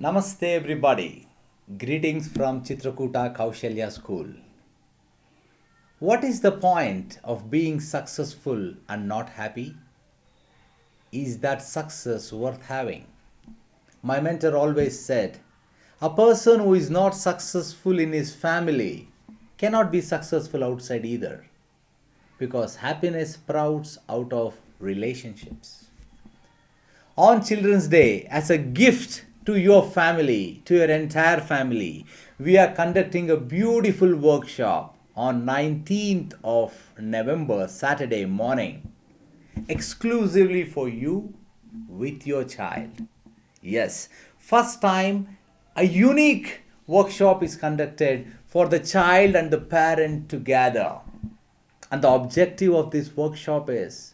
Namaste everybody. Greetings from Chitrakoota Kaushalya School. What is the point of being successful and not happy? Is that success worth having? My mentor always said, a person who is not successful in his family cannot be successful outside either, because happiness sprouts out of relationships. On Children's Day, as a gift to your family, to your entire family, we are conducting a beautiful workshop on 19th of November, Saturday morning, exclusively for you with your child. Yes, first time a unique workshop is conducted for the child and the parent together. And the objective of this workshop is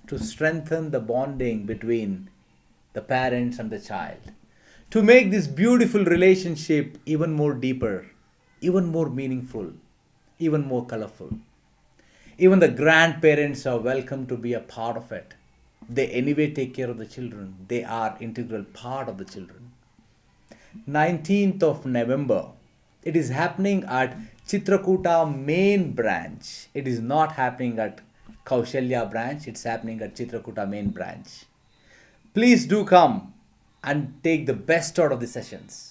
to strengthen the bonding between the parents and the child, to make this beautiful relationship even more deeper, even more meaningful, even more colorful. Even the grandparents are welcome to be a part of it. They anyway take care of the children, they are integral part of the children. 19th of November, it is happening at Chitrakoota main branch. It is not happening at Kaushalya branch, it's happening at Chitrakoota main branch. Please do come and take the best out of the sessions.